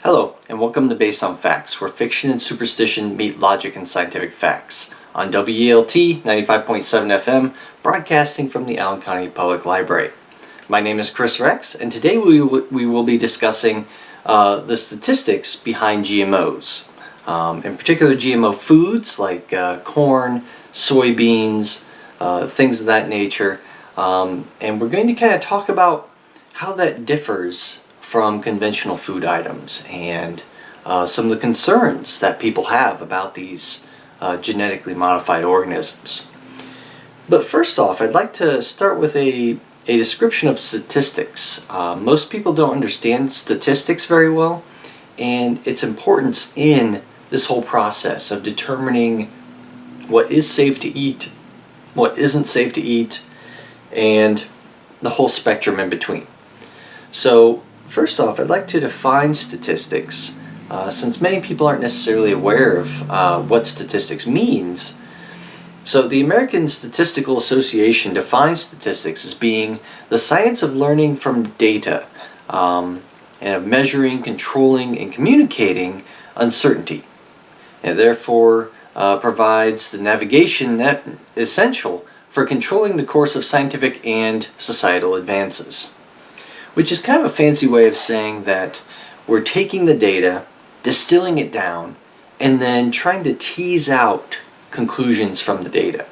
Hello, and welcome to Based on Facts, where fiction and superstition meet logic and scientific facts, on WELT 95.7 FM, broadcasting from the Allen County Public Library. My name is Chris Rex, and today we will be discussing the statistics behind GMOs. In particular, GMO foods like corn, soybeans, things of that nature. And we're going to kind of talk about how that differs from conventional food items and some of the concerns that people have about these genetically modified organisms. But first off, I'd like to start with a description of statistics. Most people don't understand statistics very well, and its importance in this whole process of determining what is safe to eat, what isn't safe to eat, and the whole spectrum in between. So first off, I'd like to define statistics, since many people aren't necessarily aware of what statistics means. So the American Statistical Association defines statistics as being the science of learning from data, and of measuring, controlling, and communicating uncertainty, and therefore provides the navigation net essential for controlling the course of scientific and societal advances. Which is kind of a fancy way of saying that we're taking the data, distilling it down, and then trying to tease out conclusions from the data.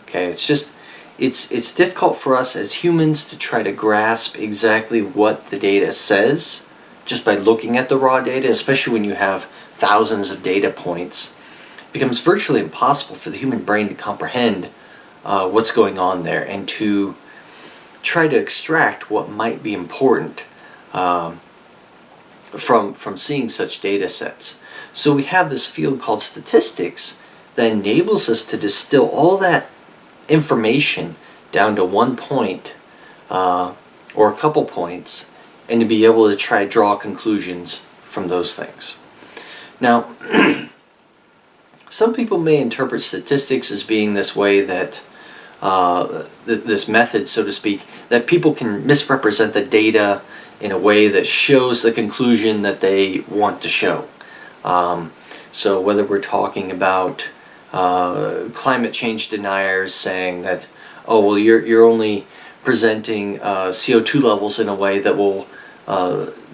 Okay, it's difficult for us as humans to try to grasp exactly what the data says just by looking at the raw data, especially when you have thousands of data points. It becomes virtually impossible for the human brain to comprehend what's going on there and to try to extract what might be important from seeing such data sets. So we have this field called statistics that enables us to distill all that information down to one point or a couple points, and to be able to try to draw conclusions from those things. Now, some people may interpret statistics as being this way that this method, so to speak, that people can misrepresent the data in a way that shows the conclusion that they want to show. So whether we're talking about climate change deniers saying that, oh well, you're only presenting CO2 levels in a way that will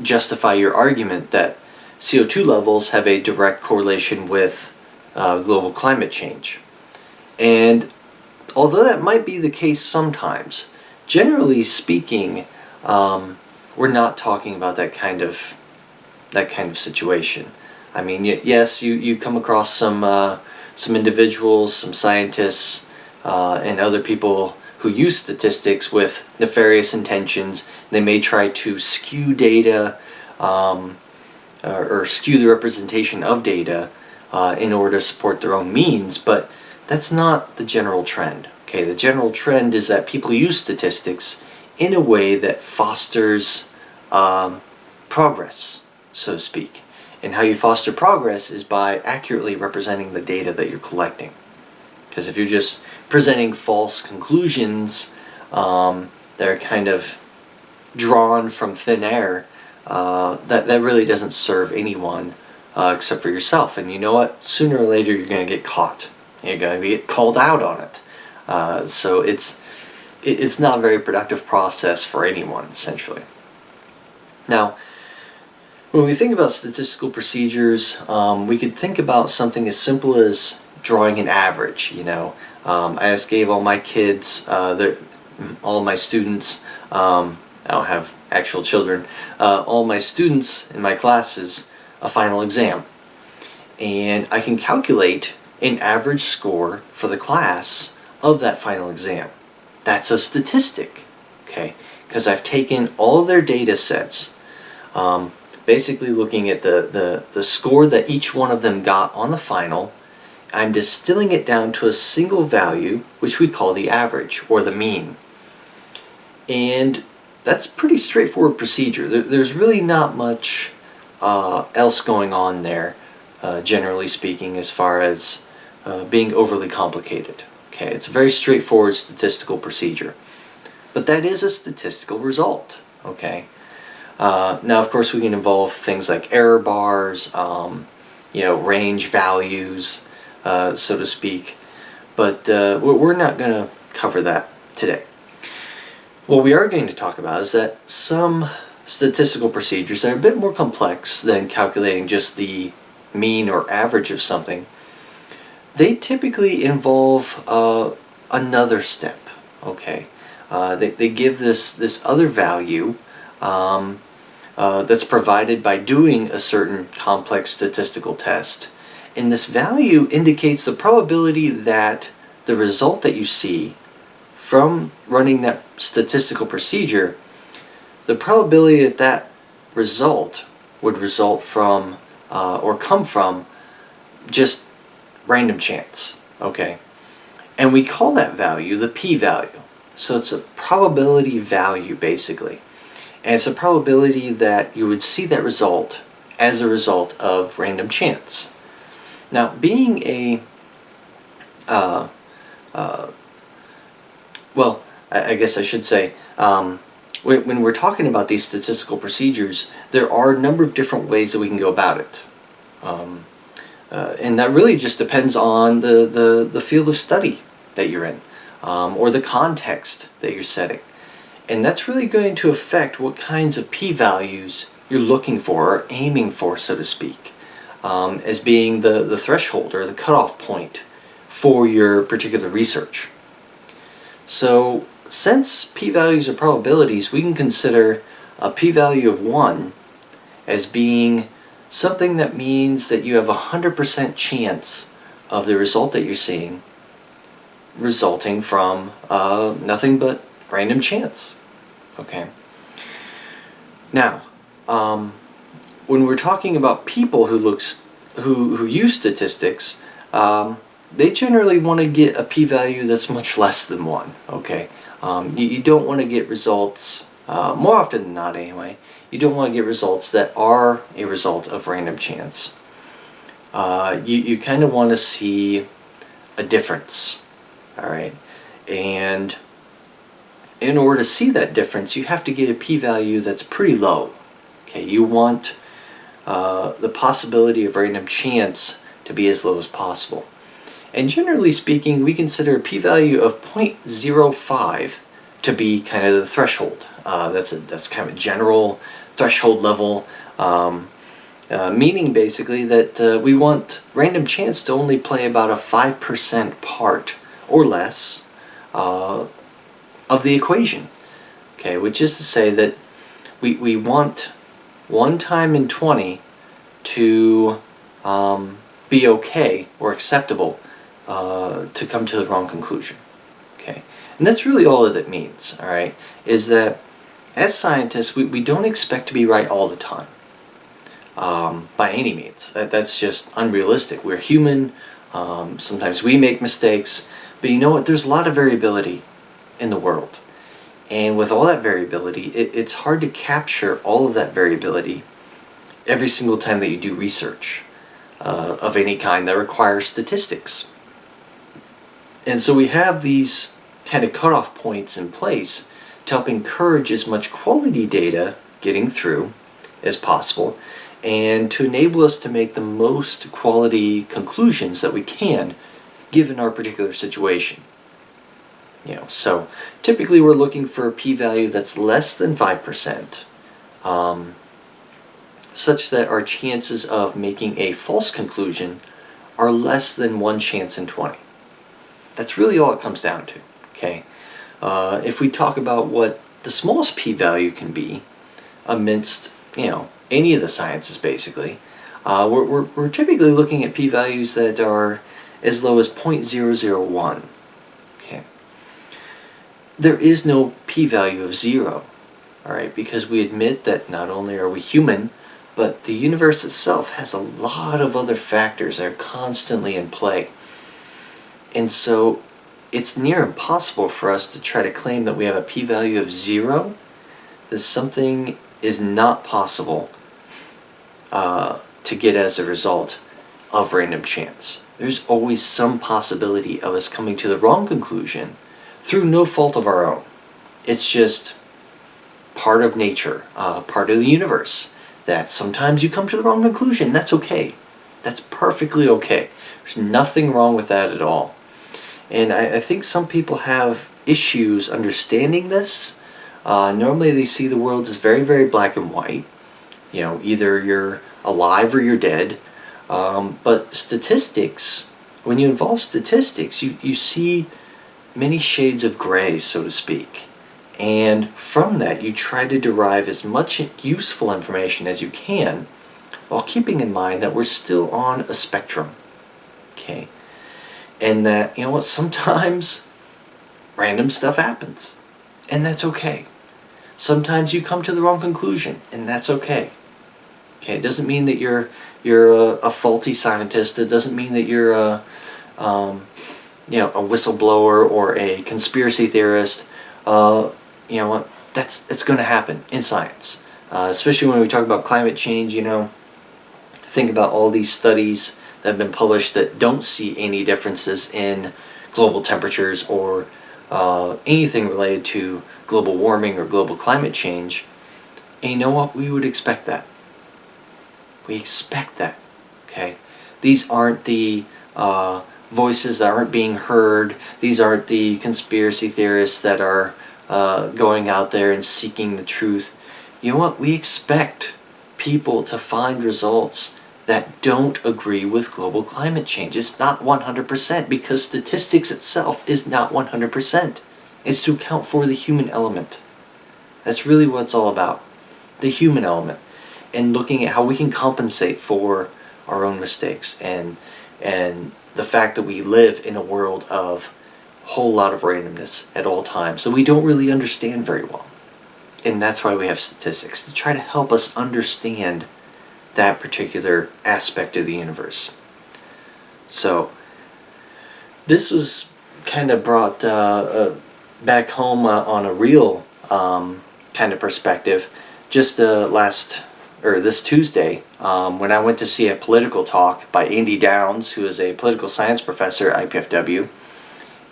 justify your argument that CO2 levels have a direct correlation with global climate change. And although that might be the case sometimes, generally speaking, we're not talking about that kind of situation. I mean, yes, you come across some individuals, some scientists, and other people who use statistics with nefarious intentions. They may try to skew data or skew the representation of data in order to support their own means, but that's not the general trend. Okay, the general trend is that people use statistics in a way that fosters progress, so to speak. And how you foster progress is by accurately representing the data that you're collecting. Because if you're just presenting false conclusions that are kind of drawn from thin air, that really doesn't serve anyone except for yourself. And you know what? Sooner or later you're going to get caught. You're going to get called out on it. So it's not a very productive process for anyone, essentially. Now, when we think about statistical procedures, we could think about something as simple as drawing an average. You know, I just gave all my kids, all my students, I don't have actual children, all my students in my classes a final exam. And I can calculate an average score for the class of that final exam. That's a statistic, okay? Because I've taken all their data sets, basically looking at the score that each one of them got on the final. I'm distilling it down to a single value, which we call the average, or the mean. And that's pretty straightforward procedure. There's really not much else going on there, generally speaking, as far as being overly complicated. Okay, it's a very straightforward statistical procedure. But that is a statistical result, okay? Now, of course, we can involve things like error bars, range values, so to speak, but we're not going to cover that today. What we are going to talk about is that some statistical procedures are a bit more complex than calculating just the mean or average of something. They typically involve another step. Okay, they give this other value that's provided by doing a certain complex statistical test, and this value indicates the probability that the result that you see from running that statistical procedure, the probability that that result would result from or come from just random chance. Okay, and we call that value the p-value. So it's a probability value basically, and it's a probability that you would see that result as a result of random chance. Now, being a I guess I should say, when we're talking about these statistical procedures, there are a number of different ways that we can go about it. And that really just depends on the field of study that you're in, or the context that you're setting. And that's really going to affect what kinds of p-values you're looking for, or aiming for, so to speak, as being the threshold or the cutoff point for your particular research. So, since p-values are probabilities, we can consider a p-value of 1 as being something that means that you have a 100% chance of the result that you're seeing resulting from nothing but random chance. Okay. Now, when we're talking about people who use statistics, they generally want to get a p-value that's much less than 1. Okay. You don't want to get results, more often than not anyway, you don't want to get results that are a result of random chance. You kind of want to see a difference, alright? And in order to see that difference, you have to get a p-value that's pretty low. Okay, you want the possibility of random chance to be as low as possible. And generally speaking, we consider a p-value of 0.05 to be kind of the threshold. That's kind of a general threshold level, meaning basically that we want random chance to only play about a 5% part or less of the equation. Okay, which is to say that we want 1 time in 20 to be okay or acceptable to come to the wrong conclusion. Okay, and that's really all that it means, alright, is that as scientists we don't expect to be right all the time, by any means. That's just unrealistic. We're human, sometimes we make mistakes, but you know what, there's a lot of variability in the world, and with all that variability it's hard to capture all of that variability every single time that you do research of any kind that requires statistics. And so we have these kind of cutoff points in place to help encourage as much quality data getting through as possible, and to enable us to make the most quality conclusions that we can given our particular situation. So typically we're looking for a p-value that's less than 5%, such that our chances of making a false conclusion are less than 1 chance in 20. That's really all it comes down to. Okay, if we talk about what the smallest p-value can be amidst any of the sciences basically, we're typically looking at p-values that are as low as 0.001. Okay, there is no p-value of 0, alright, because we admit that not only are we human, but the universe itself has a lot of other factors that are constantly in play. And so it's near impossible for us to try to claim that we have a p-value of 0, that something is not possible to get as a result of random chance. There's always some possibility of us coming to the wrong conclusion through no fault of our own. It's just part of nature, part of the universe, that sometimes you come to the wrong conclusion. That's okay. That's perfectly okay. There's nothing wrong with that at all. And I think some people have issues understanding this. Normally they see the world as very, very black and white. Either you're alive or you're dead. But statistics, when you involve statistics, you see many shades of gray, so to speak. And from that, you try to derive as much useful information as you can, while keeping in mind that we're still on a spectrum. Okay? And that, sometimes random stuff happens. And that's okay. Sometimes you come to the wrong conclusion, and that's okay. Okay, it doesn't mean that you're a faulty scientist. It doesn't mean that you're a whistleblower or a conspiracy theorist. It's going to happen in science, especially when we talk about climate change. Think about all these studies that have been published that don't see any differences in global temperatures or anything related to global warming or global climate change. And you know what? We would expect that. We expect that. Okay? These aren't the voices that aren't being heard. These aren't the conspiracy theorists that are going out there and seeking the truth. You know what? We expect people to find results that don't agree with global climate change. It's not 100% because statistics itself is not 100%. It's to account for the human element. That's really what it's all about. The human element. And looking at how we can compensate for our own mistakes and the fact that we live in a world of a whole lot of randomness at all times that we don't really understand very well. And that's why we have statistics, to try to help us understand that particular aspect of the universe. So this was kind of brought back home on a real kind of perspective just this Tuesday, when I went to see a political talk by Andy Downs, who is a political science professor at IPFW,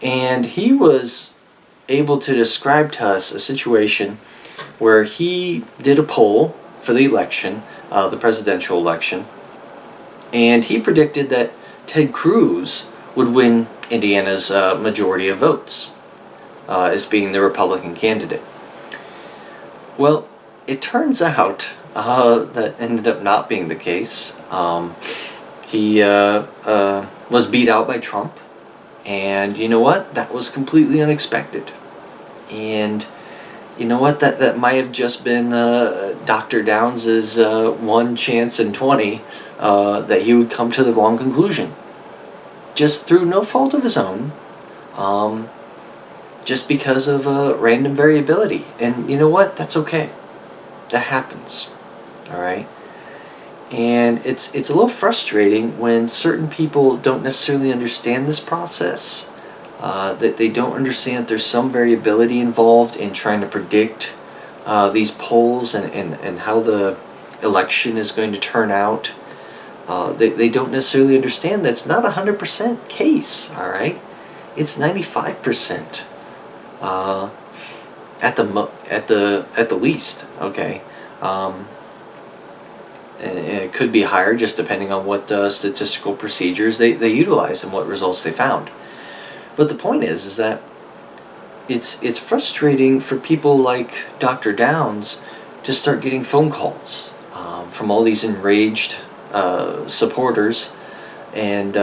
and he was able to describe to us a situation where he did a poll for the election, the presidential election, and he predicted that Ted Cruz would win Indiana's majority of votes as being the Republican candidate. Well, it turns out that ended up not being the case. He was beat out by Trump, and you know what? That was completely unexpected. And you know what? That might have just been Dr. Downs' one chance in 20 that he would come to the wrong conclusion, just through no fault of his own, just because of random variability. And you know what? That's okay. That happens. All right. And it's a little frustrating when certain people don't necessarily understand this process. That they don't understand that there's some variability involved in trying to predict these polls and how the election is going to turn out. They don't necessarily understand that's not 100% case. All right, it's 95% at the least. Okay. And it could be higher just depending on what statistical procedures they utilize and what results they found. But the point is that it's frustrating for people like Dr. Downs to start getting phone calls from all these enraged supporters, and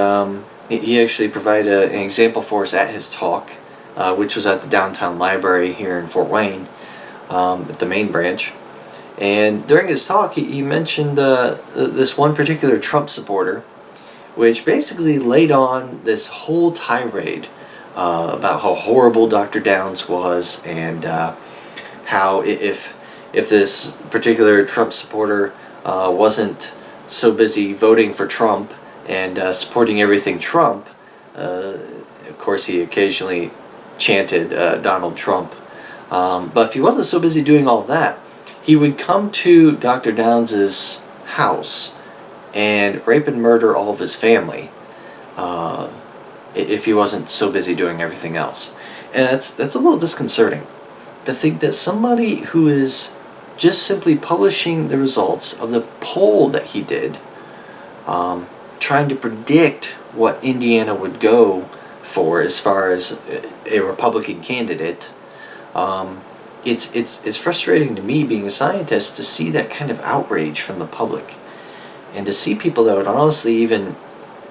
he actually provided an example for us at his talk, which was at the downtown library here in Fort Wayne, at the main branch. And during his talk, he mentioned this one particular Trump supporter, which basically laid on this whole tirade about how horrible Dr. Downs was, and how if this particular Trump supporter wasn't so busy voting for Trump and supporting everything Trump, of course he occasionally chanted Donald Trump, but if he wasn't so busy doing all that, he would come to Dr. Downs' house and rape and murder all of his family if he wasn't so busy doing everything else. And that's a little disconcerting to think that somebody who is just simply publishing the results of the poll that he did, trying to predict what Indiana would go for as far as a Republican candidate, it's frustrating to me, being a scientist, to see that kind of outrage from the public, and to see people that would honestly even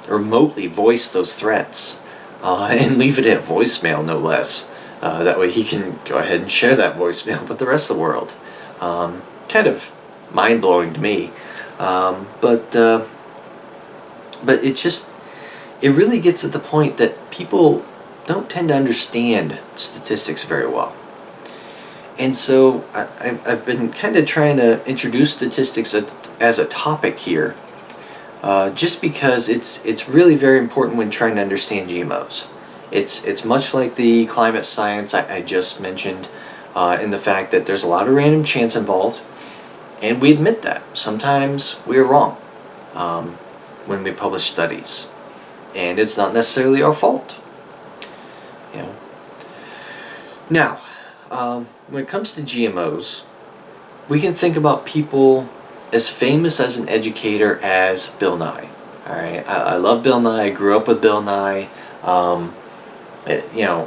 remotely voice those threats, and leave it at voicemail, no less. That way he can go ahead and share that voicemail with the rest of the world. Kind of mind-blowing to me. But it really gets at the point that people don't tend to understand statistics very well. And so I've been kind of trying to introduce statistics as a topic here, just because it's really very important when trying to understand GMOs. It's much like the climate science I just mentioned, in the fact that there's a lot of random chance involved, and we admit that sometimes we're wrong when we publish studies, and it's not necessarily our fault. You know. Now, when it comes to GMOs, we can think about people as famous as an educator as Bill Nye. All right, I love Bill Nye. I grew up with Bill Nye.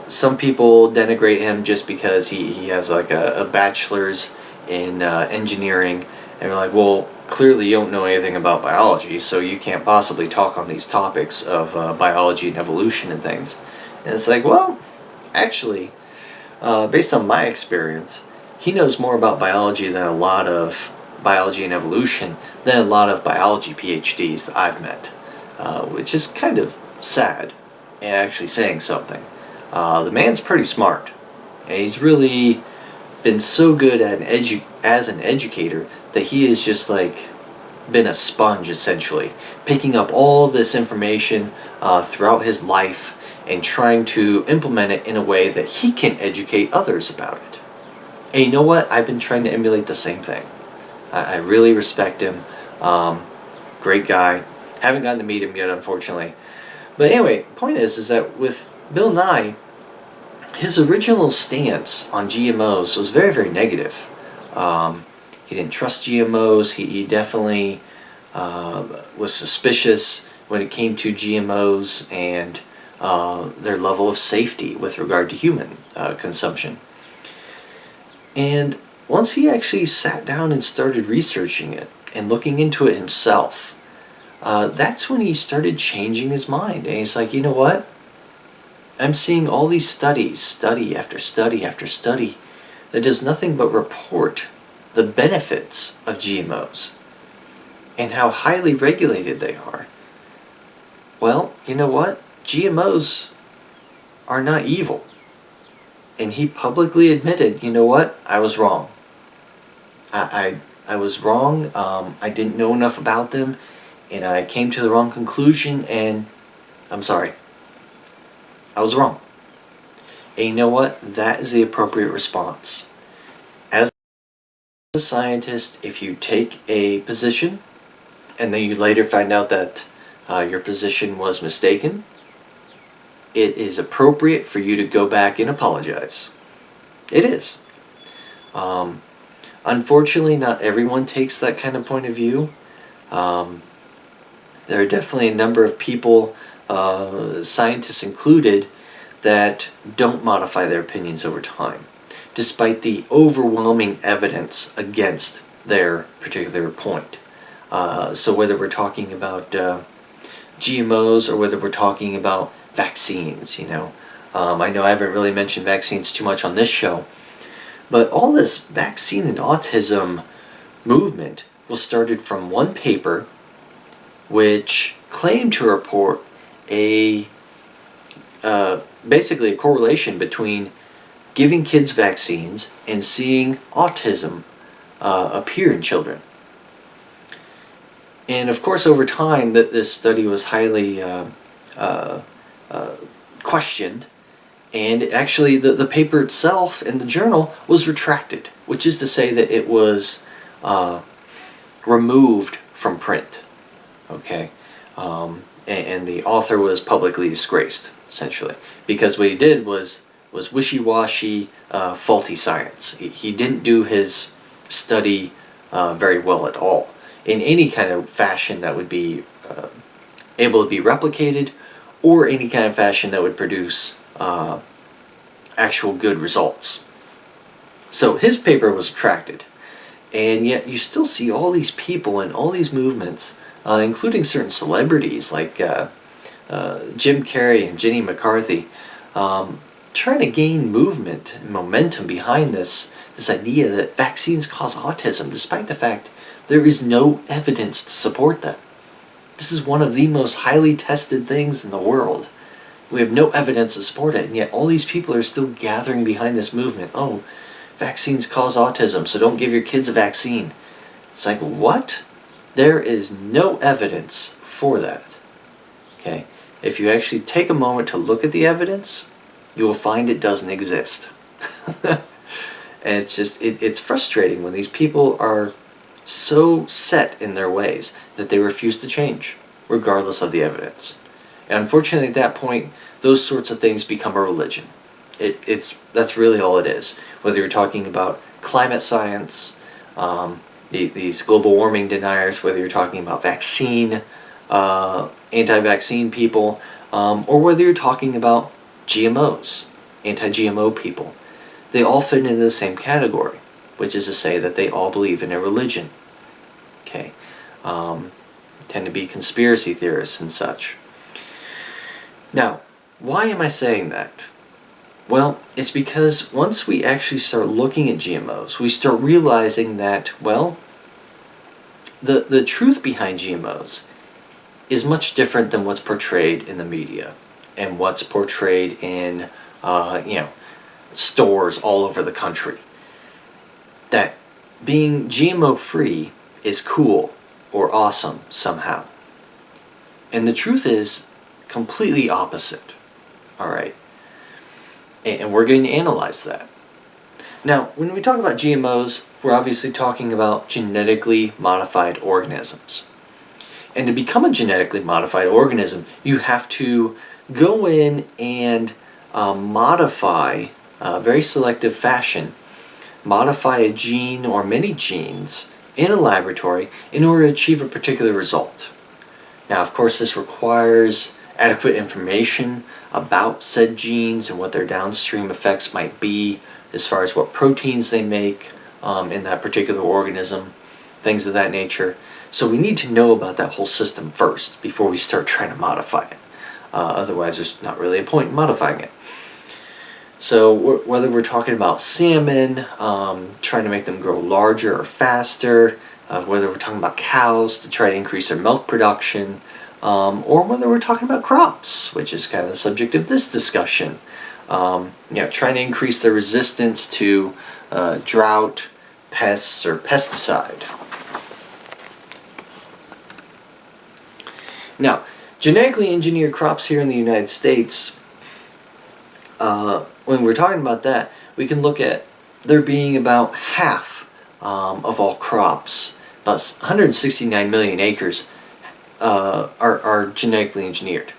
Some people denigrate him just because he has like a bachelor's in engineering, and they're like, well, clearly you don't know anything about biology, so you can't possibly talk on these topics of biology and evolution and things. And it's like, well, actually, based on my experience, he knows more about biology than a lot of biology and evolution than a lot of biology PhDs that I've met, which is kind of sad and actually saying something. The man's pretty smart, and he's really been so good at as an educator that he has just like been a sponge, essentially, picking up all this information throughout his life and trying to implement it in a way that he can educate others about it. And you know what? I've been trying to emulate the same thing. I really respect him. Great guy. Haven't gotten to meet him yet, unfortunately. But anyway, point is that with Bill Nye, his original stance on GMOs was very, very negative. He didn't trust GMOs. He definitely was suspicious when it came to GMOs and their level of safety with regard to human consumption. And once he actually sat down and started researching it and looking into it himself, that's when he started changing his mind. And he's like, you know what? I'm seeing all these studies, study after study after study, that does nothing but report the benefits of GMOs and how highly regulated they are. Well, you know what? GMOs are not evil. And he publicly admitted, you know what? I was wrong. I was wrong. I didn't know enough about them, and I came to the wrong conclusion, and I'm sorry. I was wrong. And you know what? That is the appropriate response. As a scientist, if you take a position and then you later find out that your position was mistaken, it is appropriate for you to go back and apologize. It is. Unfortunately, not everyone takes that kind of point of view. There are definitely a number of people, scientists included, that don't modify their opinions over time, despite the overwhelming evidence against their particular point. So whether we're talking about GMOs or whether we're talking about vaccines, I know I haven't really mentioned vaccines too much on this show, but all this vaccine and autism movement was started from one paper which claimed to report basically a correlation between giving kids vaccines and seeing autism appear in children. And of course, over time, that this study was highly questioned, and actually the paper itself in the journal was retracted, which is to say that it was removed from print. Okay, and the author was publicly disgraced, essentially, because what he did was was wishy-washy, faulty science. He didn't do his study very well at all, in any kind of fashion that would be able to be replicated, or any kind of fashion that would produce actual good results. So his paper was retracted, and yet you still see all these people and all these movements, including certain celebrities like Jim Carrey and Jenny McCarthy, trying to gain movement and momentum behind this idea that vaccines cause autism, despite the fact there is no evidence to support that. This is one of the most highly tested things in the world. We have no evidence to support it, and yet all these people are still gathering behind this movement. Oh, vaccines cause autism, so don't give your kids a vaccine. It's like, what? There is no evidence for that. Okay? If you actually take a moment to look at the evidence, you will find it doesn't exist. And it's just, it's frustrating when these people are so set in their ways that they refuse to change, regardless of the evidence. And unfortunately, at that point, those sorts of things become a religion. That's really all it is. Whether you're talking about climate science, these global warming deniers, whether you're talking about vaccine, anti-vaccine people, or whether you're talking about GMOs, anti-GMO people, they all fit into the same category, which is to say that they all believe in a religion. Okay, tend to be conspiracy theorists and such. Now, why am I saying that? Well, it's because once we actually start looking at GMOs, we start realizing that, well, the truth behind GMOs is much different than what's portrayed in the media and what's portrayed in, stores all over the country. That being GMO-free is cool or awesome somehow. And the truth is completely opposite. Alright? And we're going to analyze that. Now, when we talk about GMOs, we're obviously talking about genetically modified organisms. And to become a genetically modified organism, you have to go in and modify, very selective fashion, modify a gene or many genes in a laboratory in order to achieve a particular result. Now, of course, this requires adequate information about said genes and what their downstream effects might be as far as what proteins they make in that particular organism, things of that nature. So we need to know about that whole system first before we start trying to modify it. Otherwise, there's not really a point in modifying it. So whether we're talking about salmon, trying to make them grow larger or faster, whether we're talking about cows to try to increase their milk production, or whether we're talking about crops, which is kind of the subject of this discussion, trying to increase their resistance to drought, pests, or pesticide. Now, genetically engineered crops here in the United States, when we're talking about that, we can look at there being about half of all crops, about 169 million acres, are genetically engineered.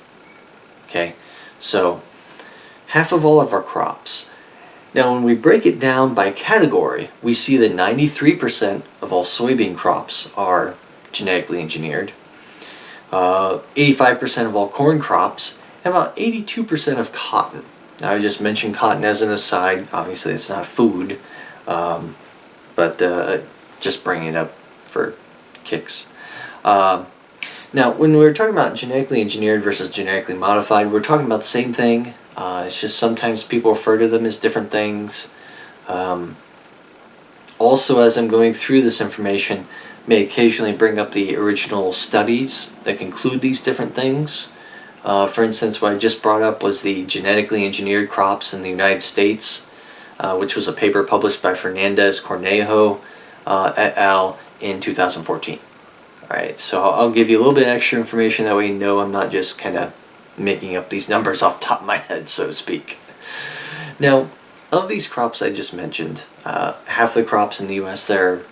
Okay, so half of all of our crops. Now, when we break it down by category, we see that 93% of all soybean crops are genetically engineered, 85% of all corn crops, and about 82% of cotton. Now, I just mentioned cotton as an aside. Obviously, it's not food, but just bringing it up for kicks. Now, when we're talking about genetically engineered versus genetically modified, we're talking about the same thing. It's just sometimes people refer to them as different things. Also, as I'm going through this information, may occasionally bring up the original studies that conclude these different things. For instance, what I just brought up was the genetically engineered crops in the United States, which was a paper published by Fernandez Cornejo et al. In 2014. Alright, so I'll give you a little bit extra information, that way you know I'm not just kind of making up these numbers off the top of my head, so to speak. Now, of these crops I just mentioned, half the crops in the U.S. they're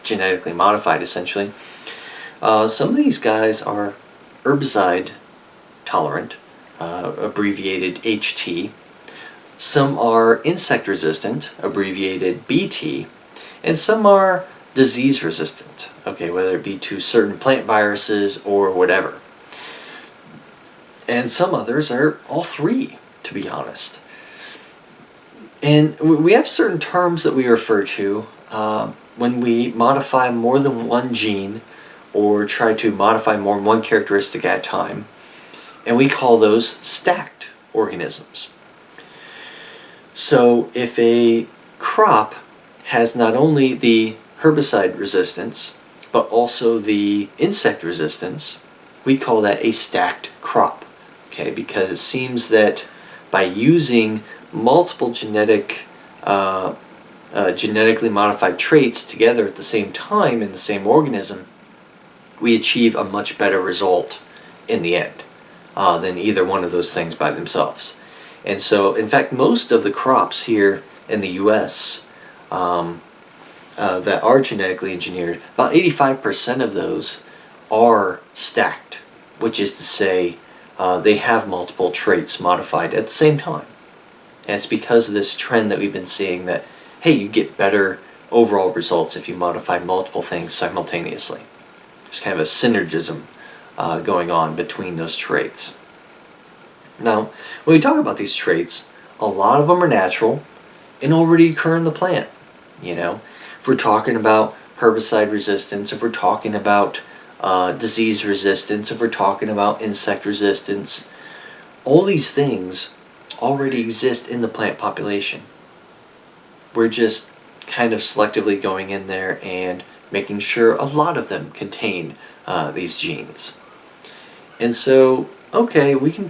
genetically modified, essentially. Some of these guys are herbicide tolerant, abbreviated HT. Some are insect resistant, abbreviated BT, and some are disease resistant, okay, whether it be to certain plant viruses or whatever. And some others are all three, to be honest. And we have certain terms that we refer to when we modify more than one gene or try to modify more than one characteristic at a time, and we call those stacked organisms. So if a crop has not only the herbicide resistance, but also the insect resistance, we call that a stacked crop, okay? Because it seems that by using multiple genetically modified traits together at the same time in the same organism, we achieve a much better result in the end than either one of those things by themselves. And so, in fact, most of the crops here in the U.S. That are genetically engineered, about 85% of those are stacked, which is to say they have multiple traits modified at the same time. And it's because of this trend that we've been seeing that, hey, you get better overall results if you modify multiple things simultaneously. There's kind of a synergism going on between those traits. Now, when we talk about these traits, a lot of them are natural and already occur in the plant. You know, if we're talking about herbicide resistance, if we're talking about disease resistance, if we're talking about insect resistance, all these things already exist in the plant population. We're just kind of selectively going in there and making sure a lot of them contain these genes. And so, okay, we can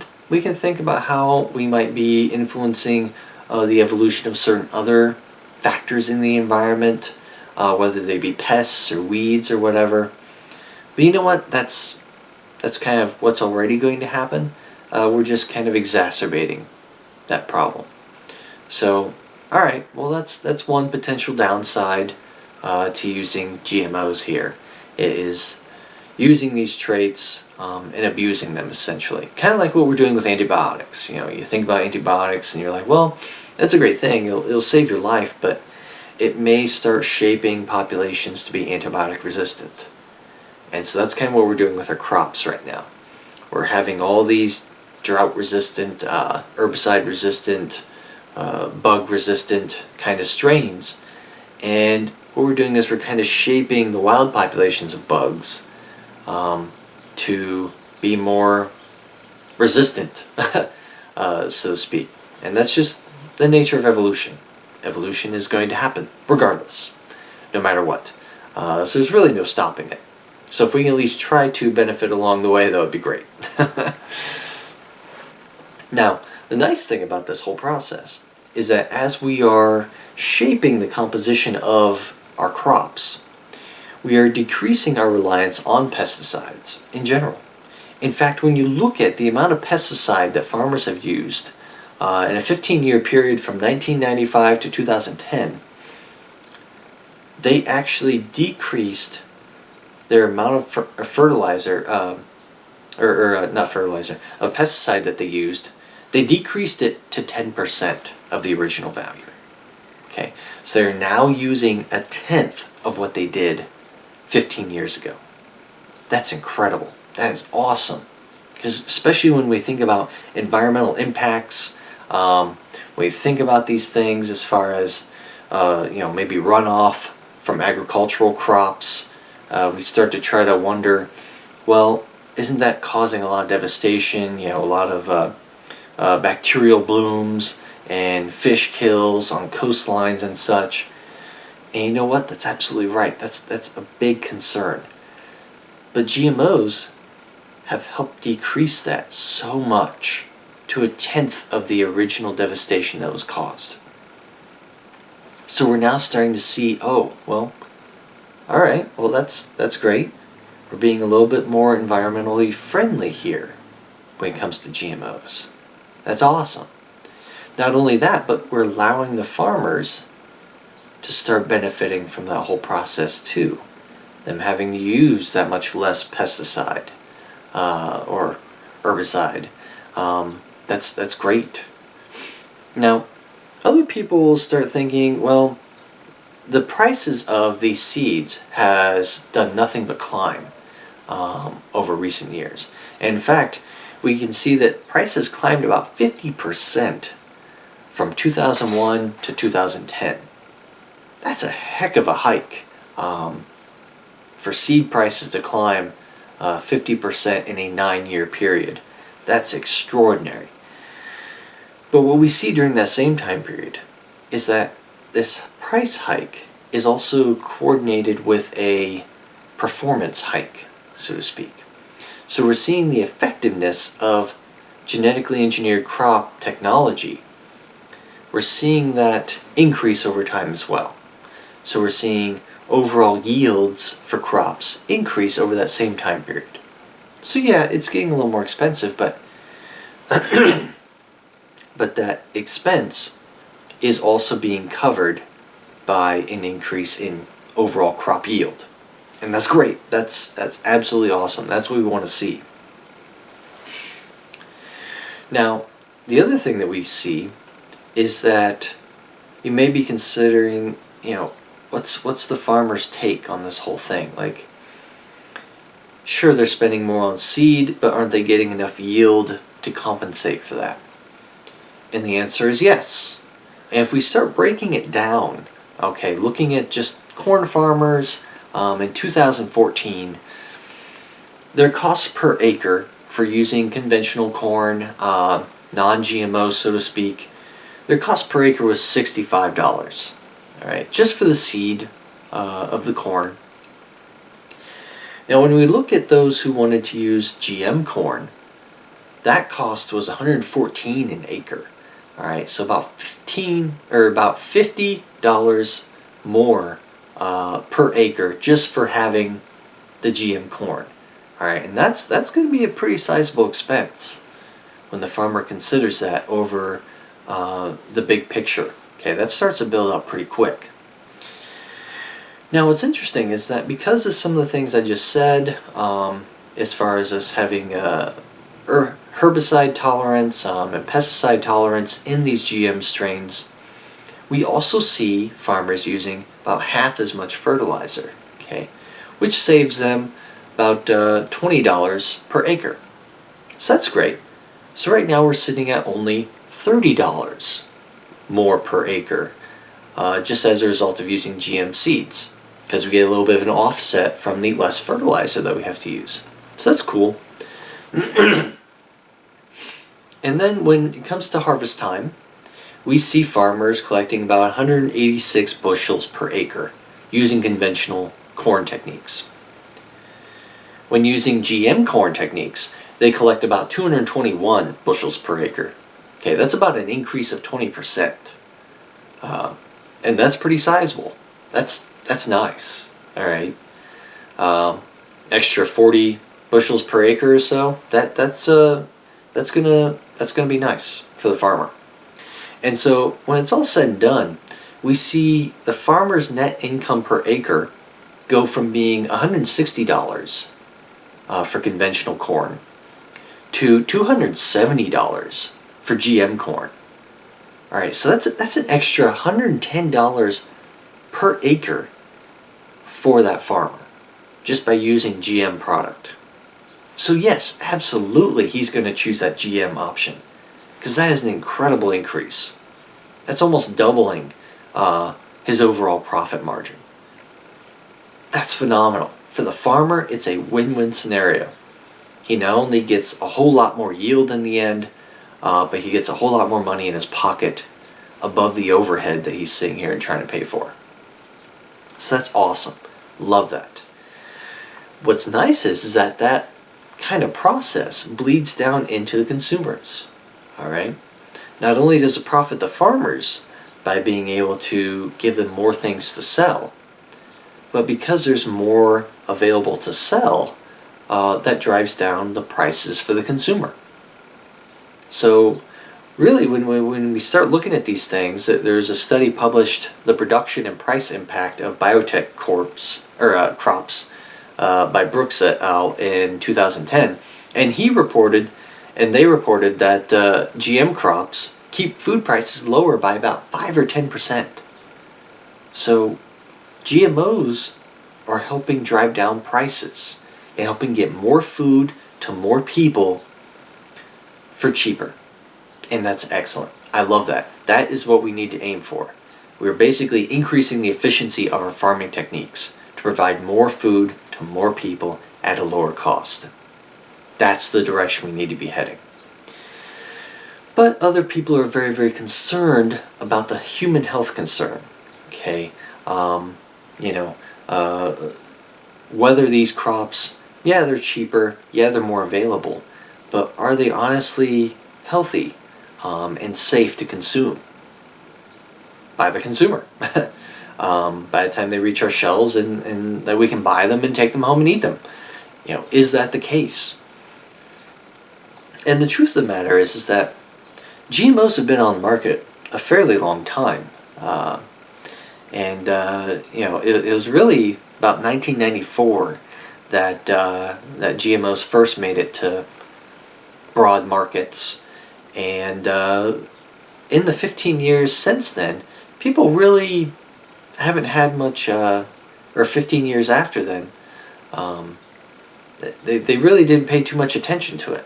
think about how we might be influencing the evolution of certain other factors in the environment, whether they be pests or weeds or whatever. But you know what? That's kind of what's already going to happen. We're just kind of exacerbating that problem. So, all right, well that's one potential downside to using GMOs here. It is using these traits and abusing them, essentially. Kind of like what we're doing with antibiotics. You know, you think about antibiotics and you're like, well, that's a great thing. It'll save your life, but it may start shaping populations to be antibiotic resistant. And so that's kind of what we're doing with our crops right now. We're having all these drought resistant, herbicide resistant, bug resistant kind of strains. And what we're doing is we're kind of shaping the wild populations of bugs to be more resistant, so to speak. And that's just the nature of evolution. Evolution is going to happen regardless, no matter what. So there's really no stopping it. So if we can at least try to benefit along the way, that would be great. Now, the nice thing about this whole process is that as we are shaping the composition of our crops, we are decreasing our reliance on pesticides in general. In fact, when you look at the amount of pesticide that farmers have used in a 15-year period from 1995 to 2010, they actually decreased their amount of fertilizer, not fertilizer, of pesticide that they used. They decreased it to 10% of the original value. Okay, so they're now using a tenth of what they did 15 years ago. That's incredible. That is awesome. Because especially when we think about environmental impacts, when we think about these things as far as maybe runoff from agricultural crops, we start to try to wonder, well, isn't that causing a lot of devastation? You know, a lot of bacterial blooms and fish kills on coastlines and such. And you know what? That's absolutely right. That's a big concern. But GMOs have helped decrease that so much to a tenth of the original devastation that was caused. So we're now starting to see, oh, well, all right, well that's great. We're being a little bit more environmentally friendly here when it comes to GMOs. That's awesome. Not only that, but we're allowing the farmers to start benefiting from that whole process too. Them having to use that much less pesticide or herbicide. That's great. Now, Other people will start thinking, well, the prices of these seeds has done nothing but climb over recent years. And in fact, we can see that prices climbed about 50% from 2001 to 2010. That's a heck of a hike for seed prices to climb 50% in a 9-year period. That's extraordinary. But what we see during that same time period is that this price hike is also coordinated with a performance hike, so to speak. So we're seeing the effectiveness of genetically engineered crop technology. We're seeing that increase over time as well. So we're seeing overall yields for crops increase over that same time period. So yeah, it's getting a little more expensive, but but that expense is also being covered by an increase in overall crop yield. And that's great. That's absolutely awesome. That's what we want to see. Now, the other thing that we see is that you may be considering, what's the farmer's take on this whole thing? Like, sure, they're spending more on seed, but aren't they getting enough yield to compensate for that? And the answer is yes. And if we start breaking it down, okay, looking at just corn farmers in 2014, their cost per acre for using conventional corn, non-GMO, so to speak, their cost per acre was $65. All right, just for the seed of the corn. Now, when we look at those who wanted to use GM corn, that cost was $114 an acre. All right, so about $50 more per acre just for having the GM corn. All right, and that's going to be a pretty sizable expense when the farmer considers that over the big picture. Okay, that starts to build up pretty quick. Now, what's interesting is that because of some of the things I just said, as far as us having herbicide tolerance and pesticide tolerance in these GM strains, we also see farmers using about half as much fertilizer, okay, which saves them about $20 per acre. So that's great. So right now we're sitting at only $30 more per acre, just as a result of using GM seeds, because we get a little bit of an offset from the less fertilizer that we have to use. So that's cool. And then when it comes to harvest time, we see farmers collecting about 186 bushels per acre using conventional corn techniques. When using GM corn techniques, they collect about 221 bushels per acre. Okay, that's about an increase of 20%. And that's pretty sizable. That's nice. All right. Extra 40 bushels per acre or so. That's gonna be nice for the farmer. And so when it's all said and done, we see the farmer's net income per acre go from being $160 for conventional corn to $270 for GM corn. All right, so that's an extra $110 per acre for that farmer just by using GM product. So yes, absolutely, he's going to choose that GM option because that is an incredible increase. That's almost doubling his overall profit margin. That's phenomenal. For the farmer, it's a win-win scenario. He not only gets a whole lot more yield in the end, but he gets a whole lot more money in his pocket above the overhead that he's sitting here and trying to pay for. So that's awesome. Love that. What's nice is that kind of process bleeds down into the consumers. All right. Not only does it profit the farmers by being able to give them more things to sell, but because there's more available to sell, that drives down the prices for the consumer. So really, when we start looking at these things, there's a study published, The Production and Price Impact of Biotech Crops by Brooks et al. In 2010, and they reported that GM crops keep food prices lower by about 5 or 10%. So GMOs are helping drive down prices and helping get more food to more people for cheaper. And that's excellent. I love that. That is what we need to aim for. We're basically increasing the efficiency of our farming techniques to provide more food to more people at a lower cost. That's the direction we need to be heading. But other people are very, very concerned about the human health concern. Okay, whether these crops, yeah, they're cheaper, yeah, they're more available, but are they honestly healthy and safe to consume by the consumer? By the time they reach our shelves and that we can buy them and take them home and eat them. Is that the case? And the truth of the matter is that GMOs have been on the market a fairly long time. It was really about 1994 that GMOs first made it to broad markets. And in the 15 years since then, people really haven't had much, or 15 years after then, they really didn't pay too much attention to it.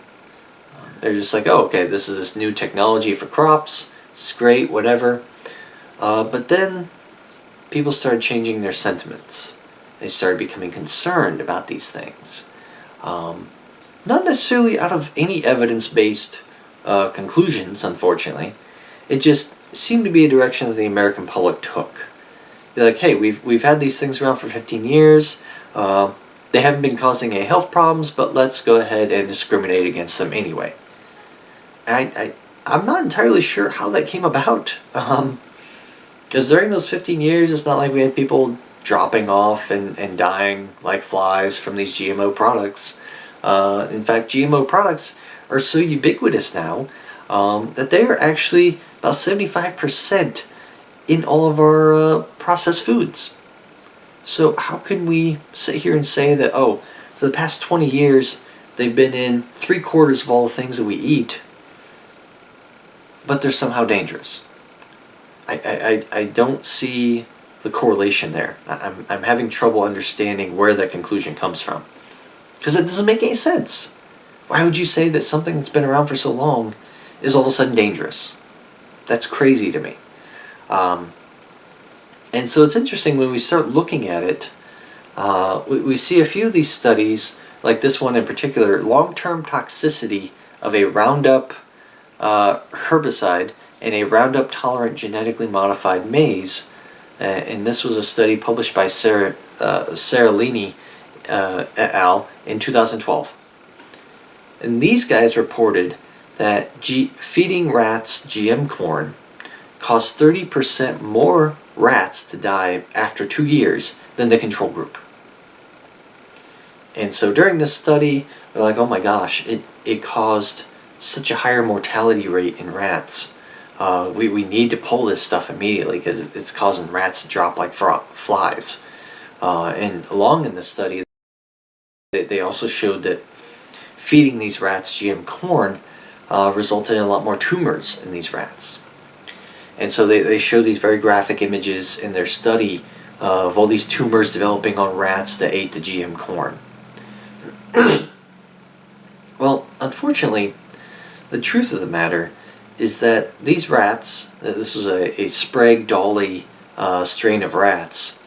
They're just like, oh, okay, this is this new technology for crops. It's great, whatever. But then people started changing their sentiments. They started becoming concerned about these things. Not necessarily out of any evidence-based conclusions, unfortunately. It just seemed to be a direction that the American public took. They're like, hey, we've had these things around for 15 years. They haven't been causing any health problems, but let's go ahead and discriminate against them anyway. I'm not entirely sure how that came about. Because during those 15 years, it's not like we had people dropping off and dying like flies from these GMO products. In fact, GMO products are so ubiquitous now that they are actually about 75% in all of our processed foods. So how can we sit here and say that, oh, for the past 20 years, they've been in 3/4 of all the things that we eat, but they're somehow dangerous? I don't see the correlation there. I'm having trouble understanding where that conclusion comes from. Because it doesn't make any sense. Why would you say that something that's been around for so long is all of a sudden dangerous? That's crazy to me. And so it's interesting when we start looking at it, we see a few of these studies, like this one in particular, long-term toxicity of a Roundup herbicide in a Roundup-tolerant genetically modified maize. And this was a study published by Seralini et al. In 2012. And these guys reported that feeding rats GM corn caused 30% more rats to die after 2 years than the control group. And so during this study, they're like, oh my gosh, it caused such a higher mortality rate in rats. We need to pull this stuff immediately because it's causing rats to drop like flies. And along in this study, they also showed that feeding these rats GM corn resulted in a lot more tumors in these rats. And so they show these very graphic images in their study of all these tumors developing on rats that ate the GM corn. Well, unfortunately, the truth of the matter is that these rats, this was a Sprague Dawley strain of rats,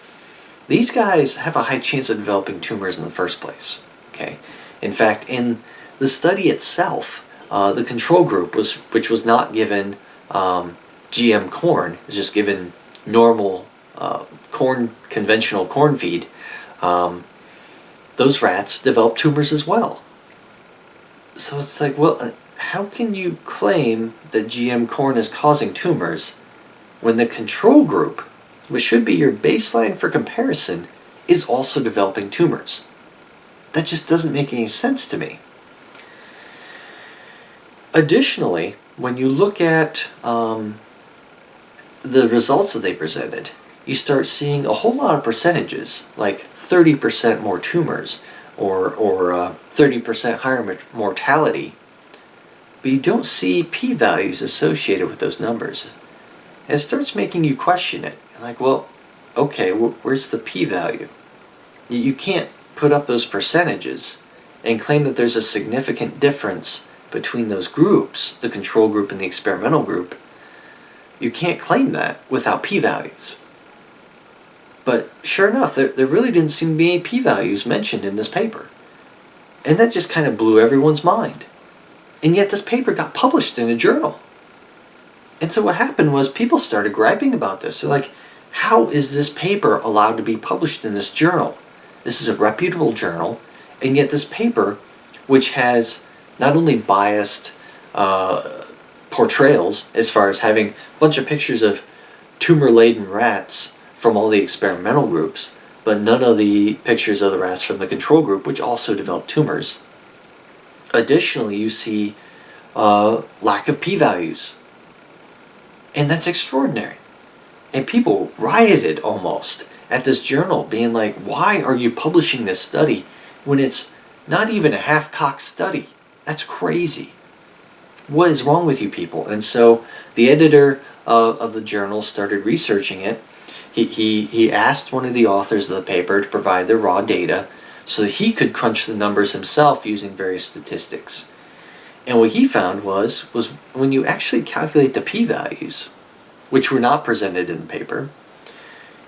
these guys have a high chance of developing tumors in the first place. Okay, in fact, in the study itself, the control group which was not given GM corn, it was just given normal conventional corn feed. Those rats developed tumors as well. So it's like, well, how can you claim that GM corn is causing tumors when the control group, which should be your baseline for comparison, is also developing tumors? That just doesn't make any sense to me. Additionally, when you look at the results that they presented, you start seeing a whole lot of percentages, like 30% more tumors or 30% higher mortality but you don't see p-values associated with those numbers. And it starts making you question it. Like, well, okay, where's the p-value? You can't put up those percentages and claim that there's a significant difference between those groups, the control group and the experimental group. You can't claim that without p-values. But sure enough, there really didn't seem to be any p-values mentioned in this paper. And that just kind of blew everyone's mind. And yet this paper got published in a journal. And so what happened was people started griping about this. They're like, how is this paper allowed to be published in this journal? This is a reputable journal, and yet this paper, which has not only biased portrayals as far as having a bunch of pictures of tumor-laden rats from all the experimental groups, but none of the pictures of the rats from the control group, which also developed tumors. Additionally, you see lack of p-values. And that's extraordinary. And people rioted almost at this journal, being like, why are you publishing this study when it's not even a half-cocked study? That's crazy. What is wrong with you people? And so the editor of the journal started researching it. He asked one of the authors of the paper to provide the raw data so that he could crunch the numbers himself using various statistics. And what he found was when you actually calculate the p-values, which were not presented in the paper,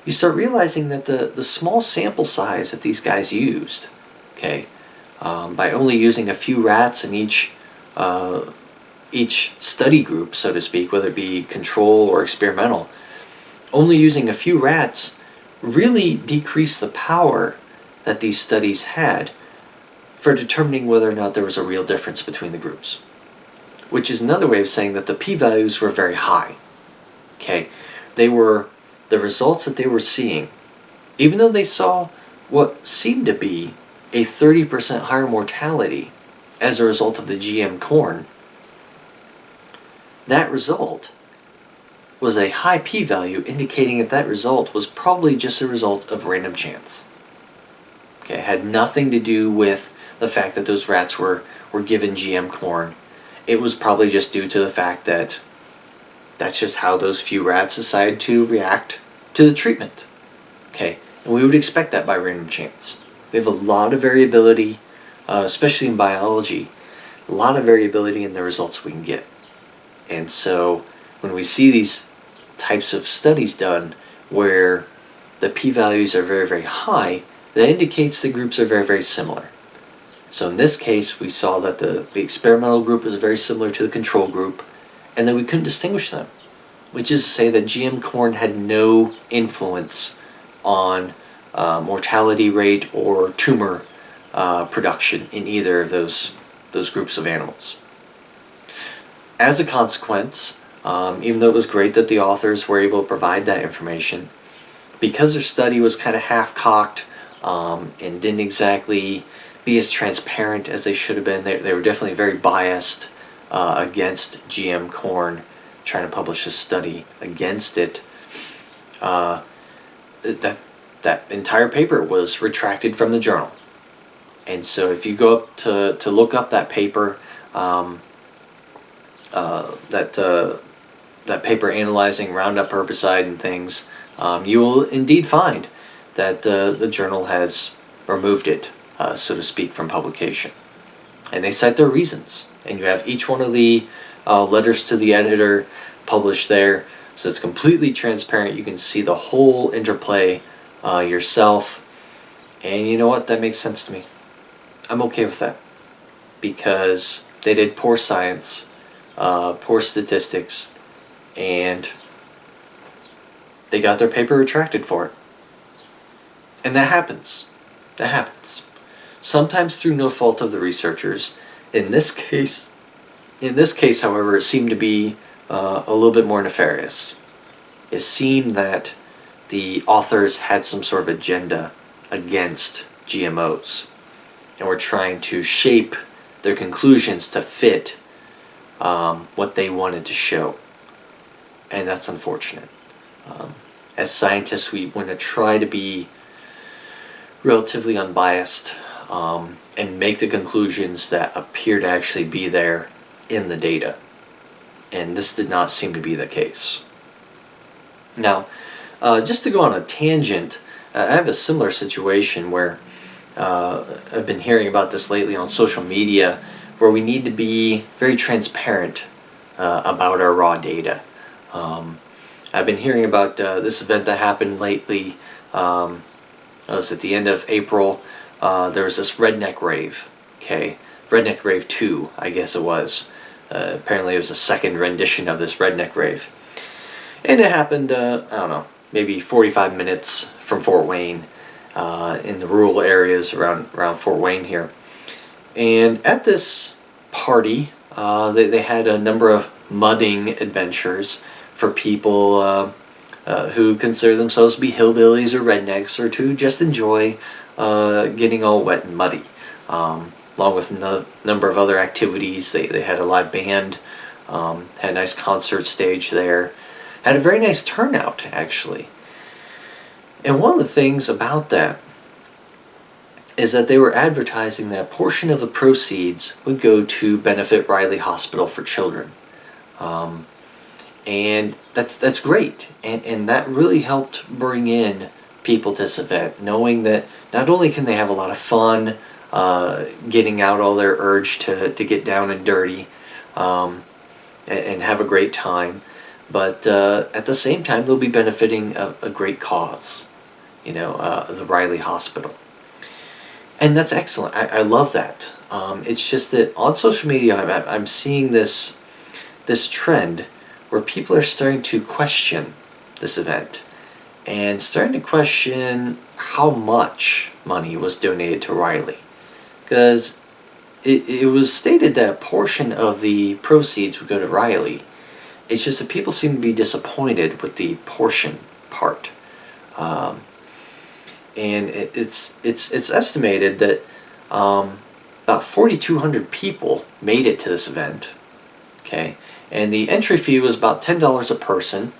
you start realizing that the small sample size that these guys used, okay, by only using a few rats in each study group, so to speak, whether it be control or experimental, only using a few rats really decreased the power that these studies had for determining whether or not there was a real difference between the groups. Which is another way of saying that the p-values were very high. Okay, they were the results that they were seeing, even though they saw what seemed to be a 30% higher mortality as a result of the GM corn, that result was a high p-value, indicating that that result was probably just a result of random chance. Okay, it had nothing to do with the fact that those rats were given GM corn. It was probably just due to the fact that that's just how those few rats decided to react to the treatment. Okay, and we would expect that by random chance. We have a lot of variability, especially in biology, a lot of variability in the results we can get. And so when we see these types of studies done where the p-values are very, very high, that indicates the groups are very, very similar. So in this case, we saw that the experimental group was very similar to the control group, and that we couldn't distinguish them, which is to say that GM corn had no influence on mortality rate or tumor production in either of those groups of animals. As a consequence, even though it was great that the authors were able to provide that information, because their study was kind of half-cocked and didn't exactly be as transparent as they should have been, they were definitely very biased against GM corn, trying to publish a study against it. That entire paper was retracted from the journal. And so if you go up to look up that paper, that paper analyzing Roundup herbicide and things, you will indeed find that the journal has removed it, so to speak, from publication. And they cite their reasons. And you have each one of the letters to the editor published there, so it's completely transparent. You can see the whole interplay yourself. And you know what? That makes sense to me. I'm okay with that. Because they did poor science, poor statistics, and they got their paper retracted for it. And that happens. That happens. Sometimes through no fault of the researchers. In this case, however, it seemed to be a little bit more nefarious. It seemed that the authors had some sort of agenda against GMOs and were trying to shape their conclusions to fit what they wanted to show. And that's unfortunate. As scientists, we want to try to be relatively unbiased and make the conclusions that appear to actually be there in the data. And this did not seem to be the case. Now, just to go on a tangent, I have a similar situation where I've been hearing about this lately on social media, where we need to be very transparent about our raw data. I've been hearing about this event that happened lately. It was at the end of April. There was this redneck rave. Okay, redneck rave 2, I guess it was. Apparently it was a second rendition of this redneck rave. And it happened, I don't know, maybe 45 minutes from Fort Wayne, in the rural areas around Fort Wayne here. And at this party, they had a number of mudding adventures for people who consider themselves to be hillbillies or rednecks, or to just enjoy getting all wet and muddy. Along with a number of other activities. They had a live band, had a nice concert stage there, had a very nice turnout, actually. And one of the things about that is that they were advertising that a portion of the proceeds would go to benefit Riley Hospital for Children. And that's great. And that really helped bring in people to this event, knowing that not only can they have a lot of fun getting out all their urge to get down and dirty and have a great time, but at the same time they'll be benefiting a great cause, the Riley Hospital. And that's excellent. I love that. It's just that on social media I'm seeing this trend where people are starting to question this event and starting to question how much money was donated to Riley. Because it was stated that a portion of the proceeds would go to Riley. It's just that people seem to be disappointed with the portion part. And it's estimated that about 4,200 people made it to this event. Okay, and the entry fee was about $10 a person.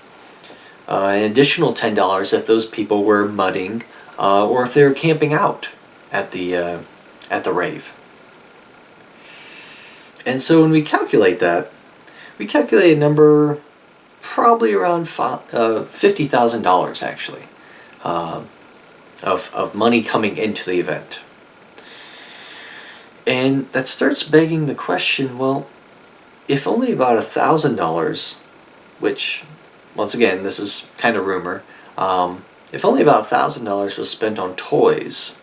An additional $10 if those people were mudding or if they were camping out at the rave. And so when we calculate that, we calculate a number probably around $50,000 actually of money coming into the event. And that starts begging the question, well, if only about $1,000, which, once again, this is kind of rumor, if only about $1,000 was spent on toys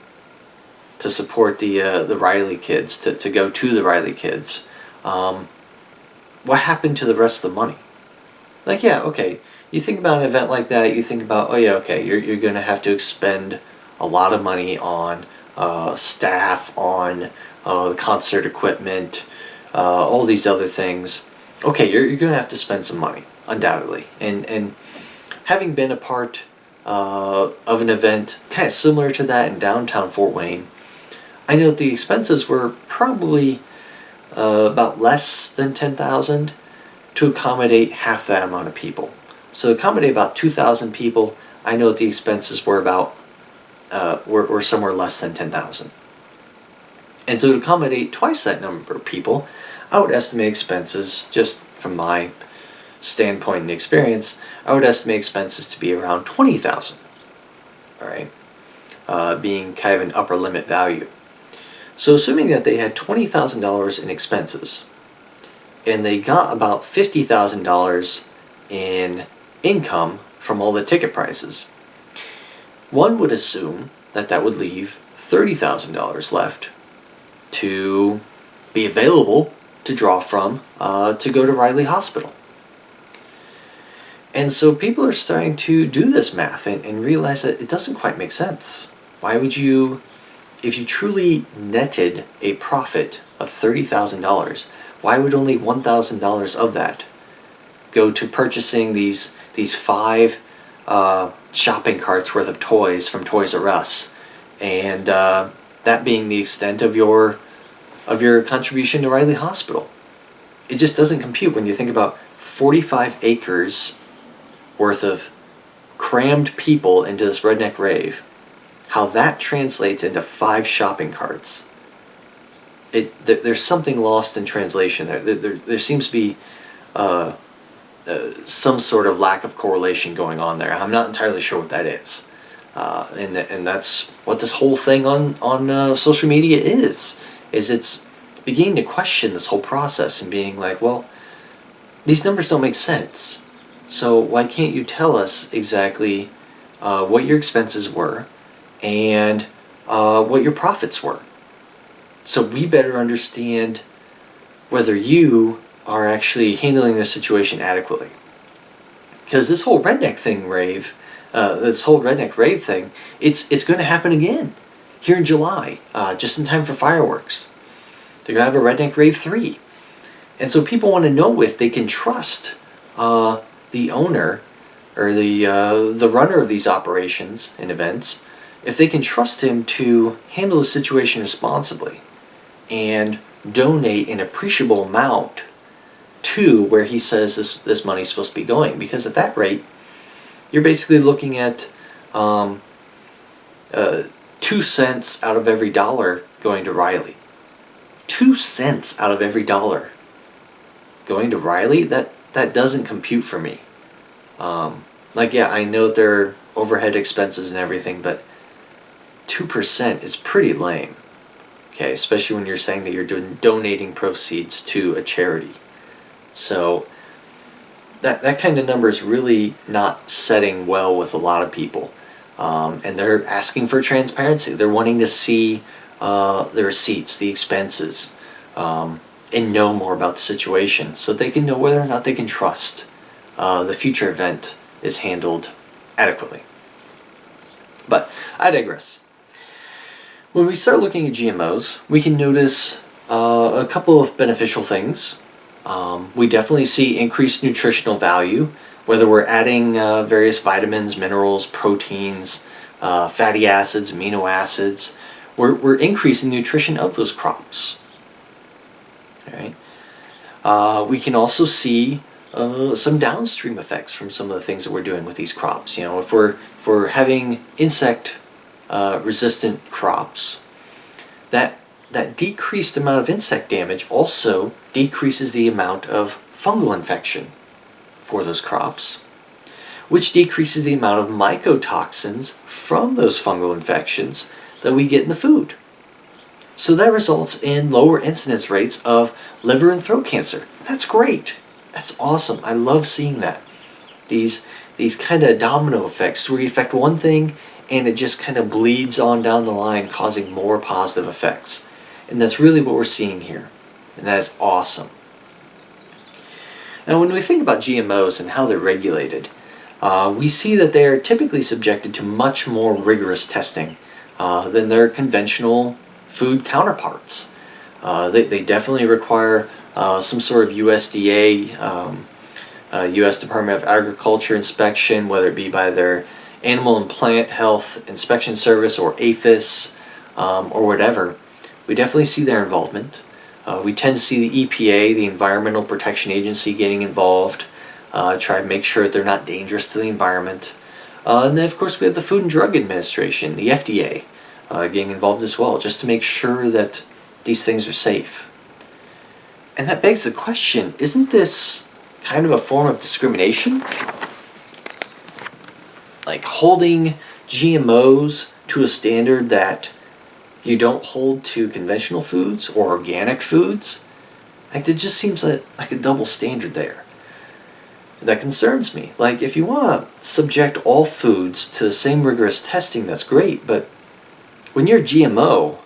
to support the Riley kids, to go to the Riley kids, what happened to the rest of the money? Like, yeah, okay, you think about an event like that, you think about, oh yeah, okay, you're going to have to expend a lot of money on staff, on the concert equipment, all these other things. Okay, you're going to have to spend some money, undoubtedly. And having been a part of an event kind of similar to that in downtown Fort Wayne, I know that the expenses were probably about less than $10,000 to accommodate half that amount of people. So to accommodate about 2,000 people, I know that the expenses were about were somewhere less than $10,000. And so to accommodate twice that number of people, I would estimate expenses, just from my standpoint and experience, I would estimate expenses to be around $20,000. All right, being kind of an upper limit value. So assuming that they had $20,000 in expenses, and they got about $50,000 in income from all the ticket prices, one would assume that that would leave $30,000 left to be available to draw from to go to Riley Hospital. And so people are starting to do this math and realize that it doesn't quite make sense. Why would you, if you truly netted a profit of $30,000, why would only $1,000 of that go to purchasing these 5 shopping carts worth of toys from Toys R Us, and that being the extent of your contribution to Riley Hospital? It just doesn't compute when you think about 45 acres worth of crammed people into this redneck rave, how that translates into 5 shopping carts. there's something lost in translation there. There seems to be some sort of lack of correlation going on there. I'm not entirely sure what that is. And that's what this whole thing on social media is it's beginning to question this whole process and being like, well, these numbers don't make sense. So why can't you tell us exactly what your expenses were and what your profits were? So we better understand whether you are actually handling the situation adequately. Because this whole redneck rave thing, it's going to happen again here in July, just in time for fireworks. They're going to have a redneck rave 3. And so people want to know if they can trust the owner or the runner of these operations and events, if they can trust him to handle the situation responsibly and donate an appreciable amount to where he says this money's supposed to be going. Because at that rate, you're basically looking at 2 cents out of every dollar going to Riley. 2 cents out of every dollar going to Riley? That doesn't compute for me. Yeah, I know that there are overhead expenses and everything, but 2% is pretty lame. Okay, especially when you're saying that you're donating proceeds to a charity. So that kind of number is really not setting well with a lot of people. And they're asking for transparency. They're wanting to see the receipts, the expenses, and know more about the situation so they can know whether or not they can trust the future event is handled adequately. But I digress. When we start looking at GMOs, we can notice a couple of beneficial things. We definitely see increased nutritional value, whether we're adding various vitamins, minerals, proteins, fatty acids, amino acids. We're increasing the nutrition of those crops. Okay. We can also see some downstream effects from some of the things that we're doing with these crops. You know, if we're having insect resistant crops, that decreased amount of insect damage also decreases the amount of fungal infection for those crops, which decreases the amount of mycotoxins from those fungal infections that we get in the food. So that results in lower incidence rates of liver and throat cancer. That's great. That's awesome. I love seeing that. These kind of domino effects where you affect one thing and it just kind of bleeds on down the line, causing more positive effects. And that's really what we're seeing here. And that is awesome. Now, when we think about GMOs and how they're regulated, we see that they are typically subjected to much more rigorous testing than their conventional food counterparts. They definitely require some sort of USDA, U.S. Department of Agriculture inspection, whether it be by their Animal and Plant Health Inspection Service or APHIS or whatever. We definitely see their involvement. We tend to see the EPA, the Environmental Protection Agency, getting involved, try to make sure that they're not dangerous to the environment. And then, of course, we have the Food and Drug Administration, the FDA, getting involved as well, just to make sure that these things are safe. And that begs the question, isn't this kind of a form of discrimination? Like holding GMOs to a standard that you don't hold to conventional foods or organic foods? Like, it just seems like a double standard there. That concerns me. Like, if you want to subject all foods to the same rigorous testing, that's great, but when you're GMO,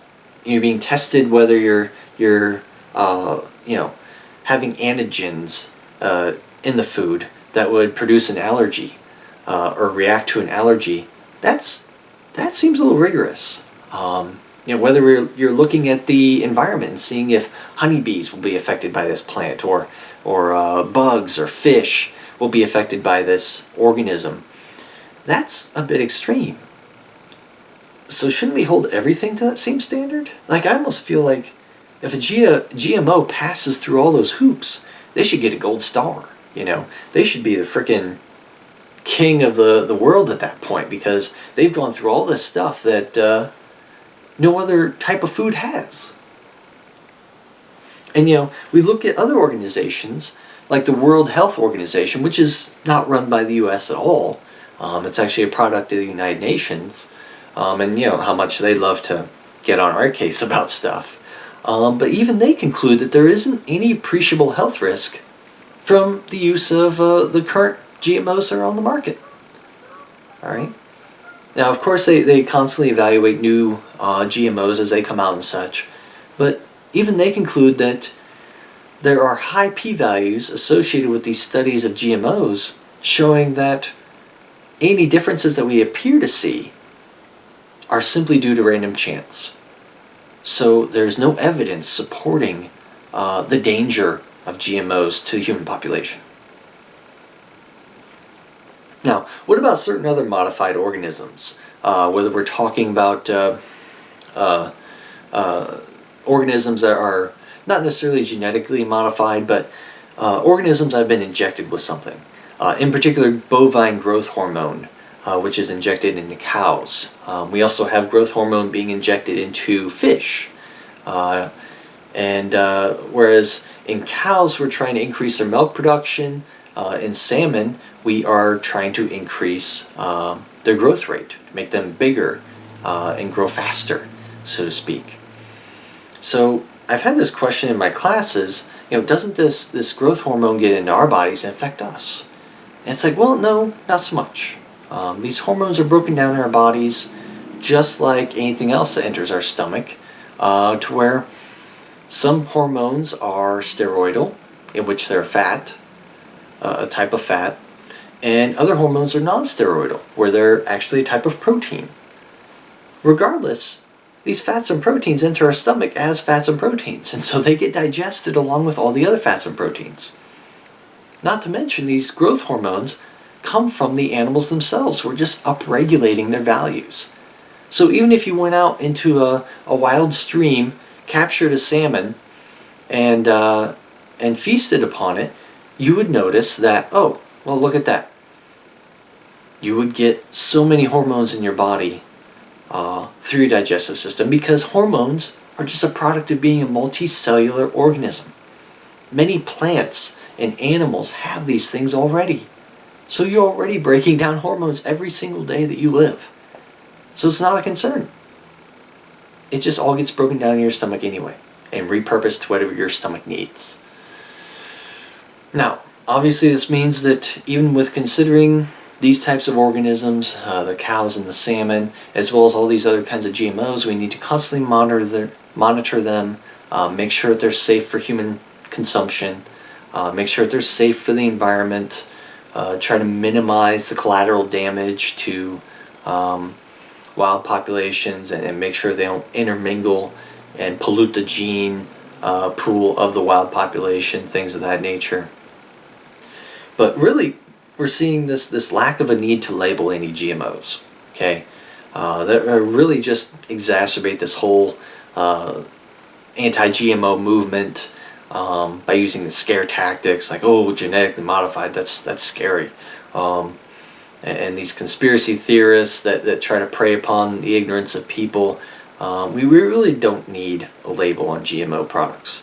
you're being tested whether you're having antigens in the food that would produce an allergy or react to an allergy. That seems a little rigorous. Whether you're looking at the environment and seeing if honeybees will be affected by this plant, or bugs or fish will be affected by this organism, that's a bit extreme. So shouldn't we hold everything to that same standard? Like, I almost feel like if a GMO passes through all those hoops, they should get a gold star. They should be the frickin' king of the world at that point, because they've gone through all this stuff that no other type of food has. And we look at other organizations like the World Health Organization, which is not run by the U.S. at all. It's actually a product of the United Nations. And how much they love to get on our case about stuff. But even they conclude that there isn't any appreciable health risk from the use of the current GMOs that are on the market. All right. Now, of course, they constantly evaluate new GMOs as they come out and such, but even they conclude that there are high p-values associated with these studies of GMOs showing that any differences that we appear to see are simply due to random chance. So there's no evidence supporting the danger of GMOs to the human population. Now, what about certain other modified organisms? Whether we're talking about organisms that are not necessarily genetically modified, but organisms that have been injected with something. In particular, bovine growth hormone, which is injected into cows. We also have growth hormone being injected into fish. Whereas in cows, we're trying to increase their milk production. In salmon, we are trying to increase their growth rate, to make them bigger and grow faster, so to speak. So I've had this question in my classes, doesn't this growth hormone get into our bodies and affect us? And it's like, well, no, not so much. These hormones are broken down in our bodies just like anything else that enters our stomach, to where some hormones are steroidal, in which they're fat, a type of fat, and other hormones are non-steroidal, where they're actually a type of protein. Regardless, these fats and proteins enter our stomach as fats and proteins, and so they get digested along with all the other fats and proteins. Not to mention, these growth hormones come from the animals themselves. We're just upregulating their values. So even if you went out into a wild stream, captured a salmon, and feasted upon it, you would notice that, oh, well, look at that. You would get so many hormones in your body through your digestive system, because hormones are just a product of being a multicellular organism. Many plants and animals have these things already. So you're already breaking down hormones every single day that you live. So it's not a concern. It just all gets broken down in your stomach anyway and repurposed to whatever your stomach needs. Now, obviously this means that even with considering these types of organisms, the cows and the salmon, as well as all these other kinds of GMOs, we need to constantly monitor them, make sure that they're safe for human consumption, make sure that they're safe for the environment, try to minimize the collateral damage to wild populations, and make sure they don't intermingle and pollute the gene pool of the wild population, things of that nature. But really, we're seeing this lack of a need to label any GMOs, okay? That really just exacerbate this whole anti-GMO movement by using the scare tactics, like, oh, genetically modified, that's scary. And these conspiracy theorists that try to prey upon the ignorance of people. We really don't need a label on GMO products.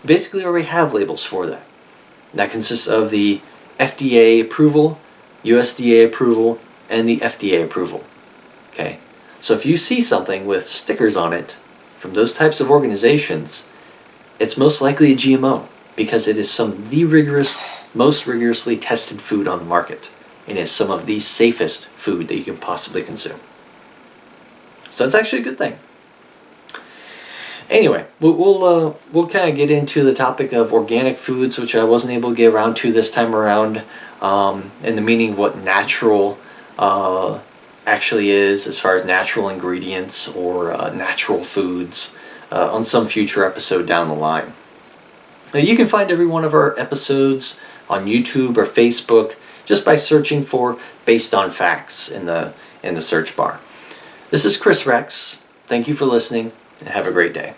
Basically, already have labels for that. That consists of the FDA approval, USDA approval, and the FDA approval. Okay? So if you see something with stickers on it from those types of organizations, it's most likely a GMO, because it is some of the most rigorously tested food on the market, and is some of the safest food that you can possibly consume. So that's actually a good thing. Anyway, we'll kind of get into the topic of organic foods, which I wasn't able to get around to this time around, and the meaning of what natural actually is, as far as natural ingredients or natural foods, on some future episode down the line. Now, you can find every one of our episodes on YouTube or Facebook just by searching for Based on Facts in the search bar. This is Chris Rex. Thank you for listening, and have a great day.